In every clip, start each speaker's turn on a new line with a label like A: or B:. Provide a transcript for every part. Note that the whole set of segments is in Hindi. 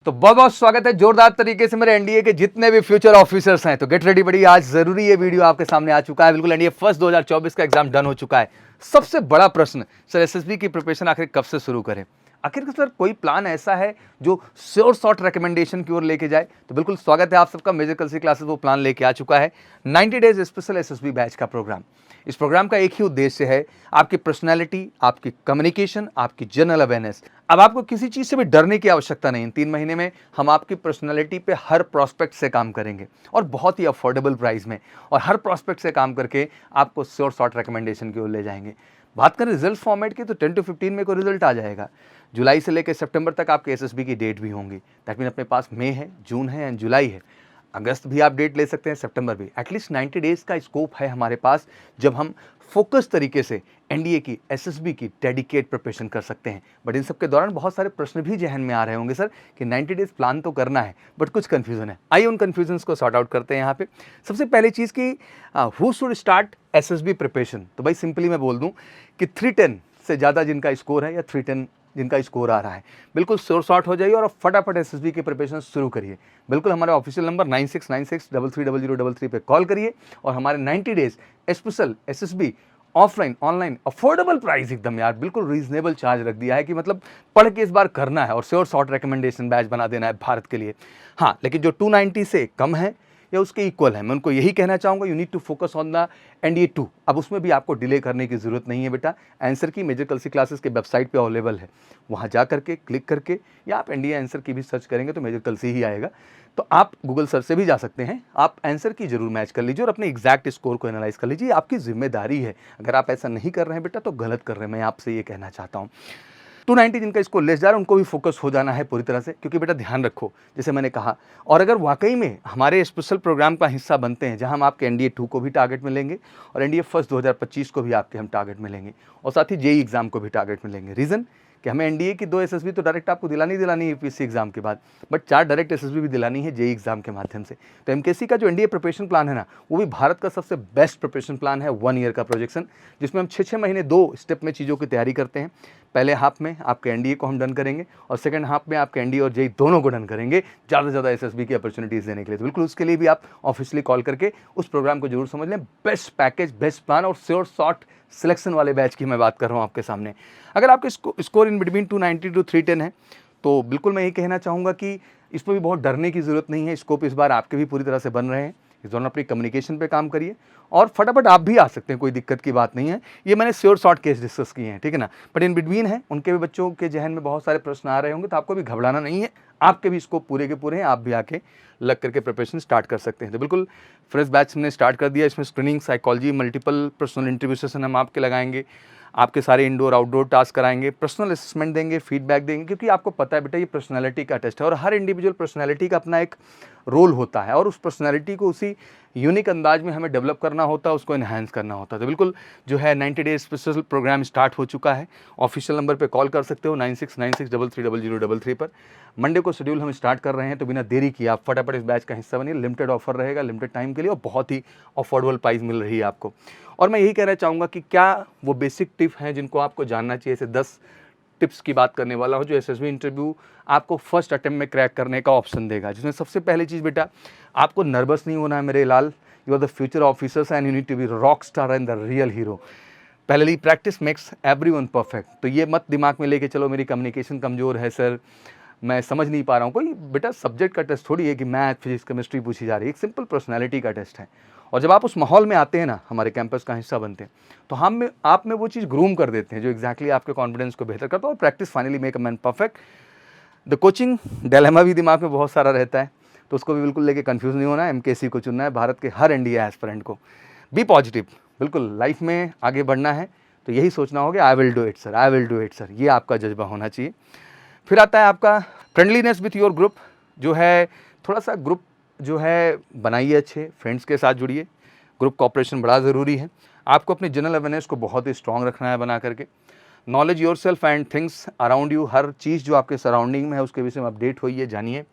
A: तो बहुत बहुत स्वागत है जोरदार तरीके से मेरे एनडीए के जितने भी फ्यूचर ऑफिसर्स हैं। तो गेट रेडी बड़ी, आज जरूरी ये वीडियो आपके सामने आ चुका है। बिल्कुल एनडीए फर्स्ट 2024 का एग्जाम डन हो चुका है। सबसे बड़ा प्रश्न, सर एसएसबी की प्रिपरेशन आखिर कब से शुरू करें? आखिर सर कोई प्लान ऐसा है जो श्योर शॉर्ट रिकमेंडेशन की ओर लेके जाए? तो बिल्कुल स्वागत है आप सबका। मेजर कलसी क्लासेस वो प्लान लेके आ चुका है, 90 डेज स्पेशल एसएसबी बैच का प्रोग्राम। इस प्रोग्राम का एक ही उद्देश्य है, आपकी पर्सनैलिटी, आपकी कम्युनिकेशन, आपकी जनरल अवेयरनेस। अब आपको किसी चीज से भी डरने की आवश्यकता नहीं। 3 महीने में हम आपकी पर्सनैलिटी पे हर प्रोस्पेक्ट से काम करेंगे और बहुत ही अफोर्डेबल प्राइस में, और हर प्रोस्पेक्ट से काम करके आपको श्योर शॉर्ट रिकमेंडेशन की ओर ले जाएंगे। बात करें रिजल्ट फॉर्मेट की, तो 10 to 15 में कोई रिजल्ट आ जाएगा। जुलाई से लेकर सितंबर तक आपके एसएसबी की डेट भी होंगी। दैट मीन अपने पास मई है, जून है एंड जुलाई है। अगस्त भी आप डेट ले सकते हैं, सितंबर भी। एटलीस्ट 90 डेज का स्कोप है हमारे पास, जब हम फोकस तरीके से एनडीए की, एसएसबी की डेडिकेट प्रिपरेशन कर सकते हैं। बट इन सब के दौरान बहुत सारे प्रश्न भी जहन में आ रहे होंगे, सर कि 90 डेज प्लान तो करना है बट कुछ कंफ्यूजन है। आइए उन कंफ्यूजन्स को सॉर्ट आउट करते हैं यहाँ पे। सबसे पहली चीज़ कि who should start SSB preparation? तो भाई सिंपली मैं बोल दूँ कि 310 से ज़्यादा जिनका स्कोर है या 310 जिनका स्कोर आ रहा है, बिल्कुल श्योर शॉर्ट हो जाइए और फटाफट एसएसबी की प्रिपरेशन शुरू करिए। बिल्कुल हमारे ऑफिशियल नंबर 9696330033 पे कॉल करिए और हमारे 90 days special SSB offline online affordable price, एकदम यार बिल्कुल रीजनेबल चार्ज रख दिया है कि मतलब पढ़ के इस बार करना है और श्योर शॉर्ट रिकमेंडेशन बैच बना देना है भारत के लिए। हाँ, लेकिन जो 290 से कम है या उसके इक्वल है, मैं उनको यही कहना चाहूँगा, you need to focus on the NDA 2। अब उसमें भी आपको डिले करने की ज़रूरत नहीं है बेटा। आंसर की मेजर कलसी क्लासेस के वेबसाइट पे अवेलेबल है, वहाँ जा करके क्लिक करके, या आप एनडीए आंसर की भी सर्च करेंगे तो मेजर कलसी ही आएगा। तो आप गूगल सर्च से भी जा सकते हैं, आप आंसर की जरूर मैच कर लीजिए और अपने एग्जैक्ट स्कोर को एनालाइज कर लीजिए। आपकी जिम्मेदारी है। अगर आप ऐसा नहीं कर रहे हैं बेटा तो गलत कर रहे हैं, मैं आपसे ये कहना चाहता हूँ। 290 जिनका स्कोर लेस जा रहा है उनको भी फोकस हो जाना है पूरी तरह से, क्योंकि बेटा ध्यान रखो जैसे मैंने कहा, और अगर वाकई में हमारे स्पेशल प्रोग्राम का हिस्सा बनते हैं जहां हम आपके एनडीए 2 को भी टारगेट में लेंगे और एनडीए फर्स्ट 2025 को भी आपके हम टारगेट में लेंगे, और साथ ही जेई एग्जाम को भी टारगेट में लेंगे। रीजन कि हमें एनडीए की 2 एसएसबी तो डायरेक्ट आपको दिलानी है यूपीएससी एग्जाम के बाद, बट 4 डायरेक्ट एसएसबी भी दिलानी है जेई एग्जाम के माध्यम से। तो एमकेसी का जो एनडीए प्रिपरेशन प्लान है ना, वो भी भारत का सबसे बेस्ट प्रिपरेशन प्लान है, 1 ईयर का प्रोजेक्शन, जिसमें हम 6 महीने 2 स्टेप में चीज़ों की तैयारी करते हैं। पहले हाफ में आपके एनडीए को हम डन करेंगे और सेकंड हाफ में आपके एनडीए और जेई दोनों को डन करेंगे, ज़्यादा से ज़्यादा एसएसबी की अपॉर्चुनिटीज़ देने के लिए। तो बिल्कुल उसके लिए भी आप ऑफिशियली कॉल करके उस प्रोग्राम को जरूर समझ लें। बेस्ट पैकेज, बेस्ट प्लान और श्योर शॉर्ट सिलेक्शन वाले बैच की मैं बात कर रहा हूँ आपके सामने। अगर आपके स्कोर इन बिटवीन 290 to 310 है तो बिल्कुल मैं ये कहना चाहूँगा कि इसमें भी बहुत डरने की ज़रूरत नहीं है। स्कोप इस बार आपके भी पूरी तरह से बन रहे हैं। इस दौरान अपनी कम्युनिकेशन पे काम करिए और फटाफट आप भी आ सकते हैं, कोई दिक्कत की बात नहीं है। ये मैंने श्योर शॉर्ट केस डिस्कस किए हैं, ठीक है ना। बट इन बिटवीन है, उनके भी बच्चों के जहन में बहुत सारे प्रश्न आ रहे होंगे, तो आपको भी घबराना नहीं है। आपके भी स्कोप पूरे के पूरे हैं, आप भी आके लग करके प्रिपरेशन स्टार्ट कर सकते हैं। तो बिल्कुल फ्रेश बैच हमने स्टार्ट कर दिया। इसमें screening, psychology, multiple personal interview session हम आपके लगाएंगे, आपके सारे इंडोर आउटडोर टास्क कराएंगे, पर्सनल असेसमेंट देंगे, फीडबैक देंगे, क्योंकि आपको पता है बेटा ये पर्सनालिटी का टेस्ट है और हर इंडिविजुअल पर्सनालिटी का अपना एक रोल होता है और उस पर्सनालिटी को उसी यूनिक अंदाज में हमें डेवलप करना होता है, उसको इन्हांस करना होता है। तो बिल्कुल जो है 90 डेज स्पेशल प्रोग्राम स्टार्ट हो चुका है। ऑफिशियल नंबर पे कॉल कर सकते हो 9696330033 पर। मंडे को शेड्यूल हम स्टार्ट कर रहे हैं, तो बिना देरी किए आप फटाफट इस बैच का हिस्सा बनिए। लिमिटेड ऑफर रहेगा, लिमिटेड टाइम के लिए, और बहुत ही अफोर्डेबल प्राइस मिल रही है आपको। और मैं यही कहना चाहूँगा कि क्या वो बेसिक टिप हैं जिनको आपको जानना चाहिए, ऐसे 10 टिप्स की बात करने वाला हूँ जो एसएसबी इंटरव्यू आपको फर्स्ट अटेम्प्ट में क्रैक करने का ऑप्शन देगा। जिसमें सबसे पहली चीज़ बेटा, आपको नर्वस नहीं होना है मेरे लाल। You are the future officers and you need to be rock star and the real hero. पहली, प्रैक्टिस मेक्स एवरीवन परफेक्ट। तो ये मत दिमाग में लेके चलो मेरी कम्युनिकेशन कमज़ोर है सर, मैं समझ नहीं पा रहा हूँ। कोई बेटा सब्जेक्ट का टेस्ट थोड़ी है कि मैथ, फिजिक्स, केमिस्ट्री पूछी जा रही है। एक सिंपल पर्सनैलिटी का टेस्ट है। और जब आप उस माहौल में आते हैं ना, हमारे कैंपस का हिस्सा बनते हैं, तो हम आप में वो चीज़ ग्रूम कर देते हैं जो एग्जैक्टली आपके कॉन्फिडेंस को बेहतर करता है। और practice finally make a man perfect. The coaching dilemma भी दिमाग में बहुत सारा रहता है, तो उसको भी बिल्कुल लेके कंफ्यूज नहीं होना है। एमकेसी को चुनना है, भारत के हर एनडीए एस्पिरेंट को। बी पॉजिटिव, बिल्कुल लाइफ में आगे बढ़ना है तो यही सोचना होगा, I will do it sir, I will do it sir. ये आपका जज्बा होना चाहिए। फिर आता है आपका फ्रेंडलीनेस विथ योर ग्रुप। जो है थोड़ा सा ग्रुप जो है बनाइए, अच्छे फ्रेंड्स के साथ जुड़िए। ग्रुप कोऑपरेशन बड़ा ज़रूरी है। आपको अपनी जनरल अवेयरनेस को बहुत ही स्ट्रॉन्ग रखना है बना करके। Knowledge yourself and things around you, हर चीज़ जो आपके सराउंडिंग में है उसके विषय में अपडेट होइए, जानिए।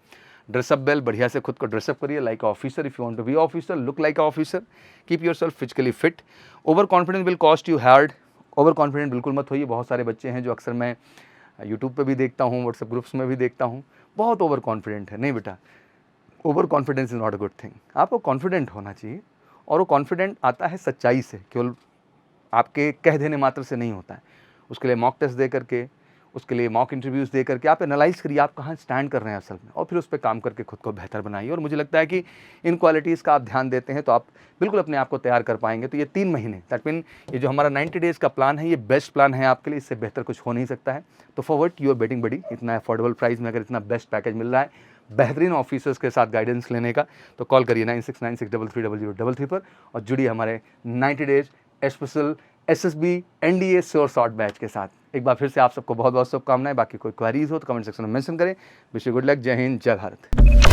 A: ड्रेसअप वेल, बढ़िया से खुद को ड्रेसअप करिए like officer. If you want to be officer, look like officer. Keep yourself physically fit. Overconfidence will cost you hard. Overconfident बिल्कुल मत होइए। बहुत सारे बच्चे हैं जो अक्सर मैं यूट्यूब पे भी देखता हूँ, व्हाट्सएप ग्रुप्स में भी देखता हूँ, बहुत ओवर कॉन्फिडेंट है। नहीं बेटा, over confidence is not a good thing. आपको कॉन्फिडेंट होना चाहिए, और वो कॉन्फिडेंट आता है सच्चाई से, केवल आपके कह देने मात्र से नहीं होता है। उसके लिए मॉक टेस्ट दे करके, उसके लिए मॉक इंटरव्यूज़ दे करके आप एनालाइज़ करिए आप कहाँ स्टैंड कर रहे हैं असल में, और फिर उस पे काम करके खुद को बेहतर बनाइए। और मुझे लगता है कि इन क्वालिटीज़ का आप ध्यान देते हैं तो आप बिल्कुल अपने आप को तैयार कर पाएंगे। तो ये 3 महीने, दैट मीन ये जो हमारा 90 डेज़ का प्लान है, ये बेस्ट प्लान है आपके लिए, इससे बेहतर कुछ हो नहीं सकता है। तो for what you are betting buddy, इतना अफोर्डेबल प्राइस में अगर इतना बेस्ट पैकेज मिल रहा है बेहतरीन ऑफिसर्स के साथ गाइडेंस लेने का, तो कॉल करिए 9696330033 पर और जुड़िए हमारे 90 days special SSB NDA sure short batch के साथ। एक बार फिर से आप सबको बहुत बहुत शुभकामनाएं। बाकी कोई क्वेरीज हो तो कमेंट सेक्शन में मेंशन करें। Wish you good luck. जय हिंद, जय भारत।